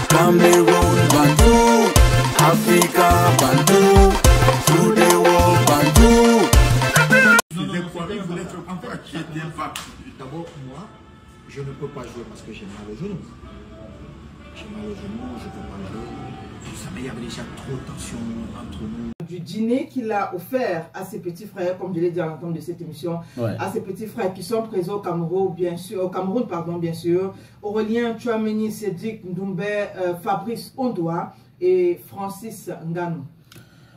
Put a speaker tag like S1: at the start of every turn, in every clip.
S1: Cameroon, Bandou, Africa, Bandou, through the world, Bandou.
S2: D'abord, moi, je ne peux pas jouer parce que j'ai mal au genou. J'ai mal au genou, je ne peux pas jouer. Ça, mais il y avait déjà trop de tension entre nous.
S3: Du dîner qu'il a offert à ses petits frères, comme je l'ai dit à l'entente de cette émission, à ses petits frères qui sont présents au Cameroun, bien sûr, Aurélien Tchouameni, Cédric Ndoumbe, Fabrice Ondoa et Francis Ngannou.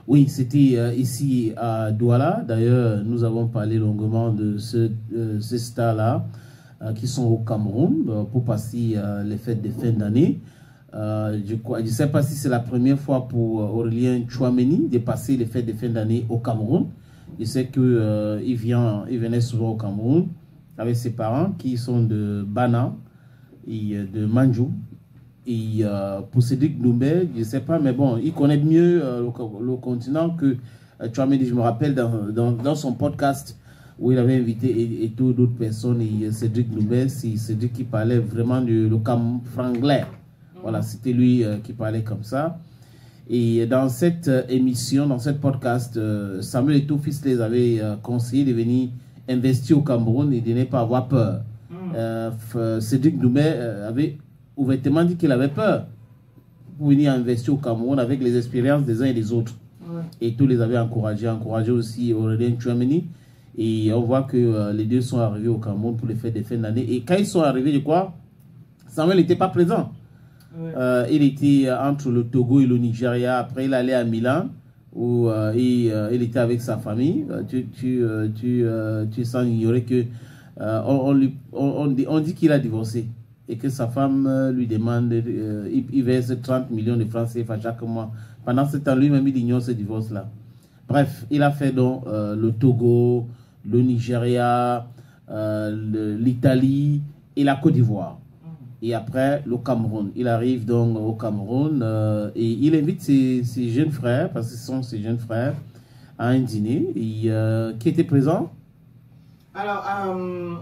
S4: Oui, c'était ici à Douala. D'ailleurs, nous avons parlé longuement de ces stars-là qui sont au Cameroun pour passer les fêtes de fin d'année. Je ne sais pas si c'est la première fois pour Aurélien Tchouameni de passer les fêtes de fin d'année au Cameroun. Je sais qu'il venait souvent au Cameroun avec ses parents qui sont de Bana et de Manjou. Et pour Cédric Ndoumbe, je ne sais pas, mais bon, il connaît mieux le continent que Tchouameni. Je me rappelle dans son podcast où il avait invité et d'autres personnes, et Cédric Ndoumbe, c'est Cédric qui parlait vraiment du Cam franglais. Voilà, c'était lui qui parlait comme ça. Et dans cette émission, dans cette podcast, Samuel Eto'o-Fils les avait conseillé de venir investir au Cameroun et de ne pas avoir peur. Cédric Ndoumbe avait ouvertement dit qu'il avait peur pour venir investir au Cameroun avec les expériences des uns et des autres. Et tous les avaient encouragé aussi Aurélien Tchouameni. Et on voit que les deux sont arrivés au Cameroun pour les fêtes de fin d'année. Et quand ils sont arrivés, je crois, Samuel n'était pas présent. Il était entre le Togo et le Nigeria. Après, il allait à Milan où il était avec sa famille. Tu sens ignorer que on dit qu'il a divorcé et que sa femme lui demande, il verse 30 millions de francs CFA chaque mois. Pendant ce temps, lui-même, il ignore ce divorce-là. Bref, il a fait donc le Togo, le Nigeria, l'Italie et la Côte d'Ivoire. Et après, le Cameroun. Il arrive donc au Cameroun et il invite ses jeunes frères, parce que ce sont ses jeunes frères, à un dîner. Qui était présent?
S3: Alors,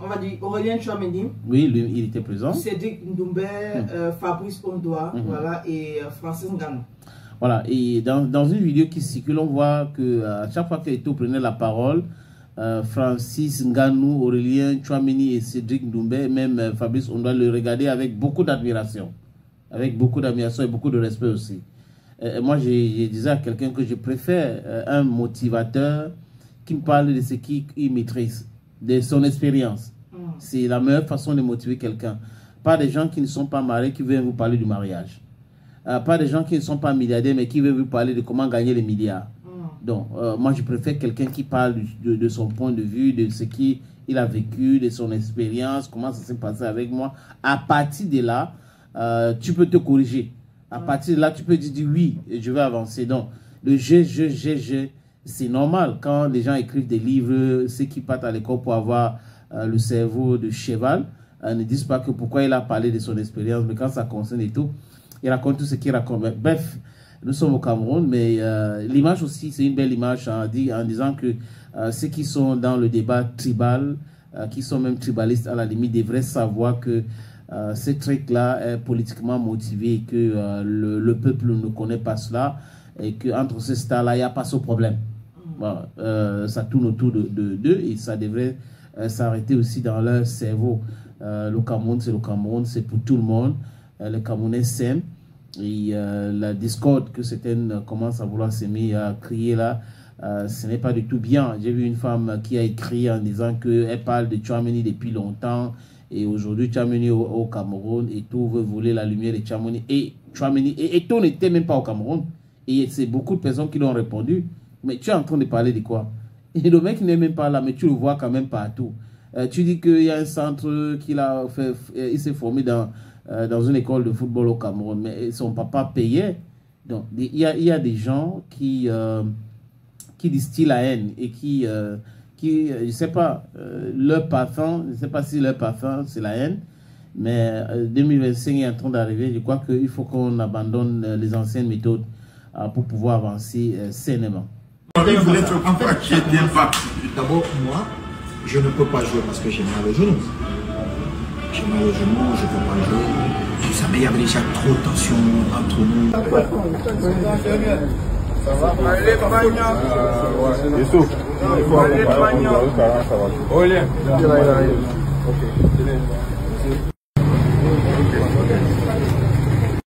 S3: on va dire Aurélien Tchouameni.
S4: Oui, lui, il était présent.
S3: Cédric Ndoumbe, Fabrice Ondoa, voilà, et Francis Ngannou. Voilà,
S4: et dans une vidéo qui circule, on voit qu'à chaque fois qu'Eto'o prenait la parole, Francis Ngannou, Aurélien Tchouameni et Cédric Ndoumbe, même Fabrice Ondoa le regardaient avec beaucoup d'admiration. Avec beaucoup d'admiration et beaucoup de respect aussi. Moi, je disais à quelqu'un que je préfère un motivateur qui me parle de ce qu'il maîtrise, de son expérience. C'est la meilleure façon de motiver quelqu'un. Pas des gens qui ne sont pas mariés qui viennent vous parler du mariage. Pas des gens qui ne sont pas milliardaires mais qui veulent vous parler de comment gagner les milliards. Donc, moi, je préfère quelqu'un qui parle de son point de vue, de ce qu'il a vécu, de son expérience, comment ça s'est passé avec moi. À partir de là, tu peux te corriger. À partir de là, tu peux dire oui, je vais avancer. Donc, le je, c'est normal. Quand les gens écrivent des livres, ceux qui partent à l'école pour avoir le cerveau de cheval, ne disent pas que pourquoi il a parlé de son expérience, mais quand ça concerne et tout, il raconte tout ce qu'il raconte. Bref, nous sommes au Cameroun, mais l'image aussi, c'est une belle image en disant que ceux qui sont dans le débat tribal, qui sont même tribalistes à la limite, devraient savoir que ce truc-là est politiquement motivé, que le peuple ne connaît pas cela, et qu'entre ces stars-là, il n'y a pas ce problème. Voilà, ça tourne autour d'eux et ça devrait s'arrêter aussi dans leur cerveau. Le Cameroun, c'est pour tout le monde. Le Camerounais s'aime. Et la discorde que certaines commencent à vouloir s'aimer, à crier là, ce n'est pas du tout bien. J'ai vu une femme qui a écrit en disant qu'elle parle de Tchouameni depuis longtemps et aujourd'hui Tchouameni au Cameroun et tout veut voler la lumière de Tchouameni et Tchouameni. Et Eto'o n'était même pas au Cameroun. Et c'est beaucoup de personnes qui l'ont répondu. Mais tu es en train de parler de quoi? Et le mec n'est même pas là, mais tu le vois quand même partout. Tu dis qu'il y a un centre qu'il a fait, il s'est formé dans une école de football au Cameroun, mais son papa payait. Donc, il y a des gens qui distillent la haine et qui je ne sais pas, leur parfum, je ne sais pas si leur parfum c'est la haine, mais 2025 est en train d'arriver. Je crois qu'il faut qu'on abandonne les anciennes méthodes pour pouvoir avancer sainement.
S2: En fait, d'abord, moi, je ne peux pas jouer parce que j'ai mal au genou. J'ai mal au genou, je ne peux pas jouer. mais il y avait déjà trop de tension entre nous.
S1: Ça va? L'Espagne. Youssouf. L'Espagne. Ok.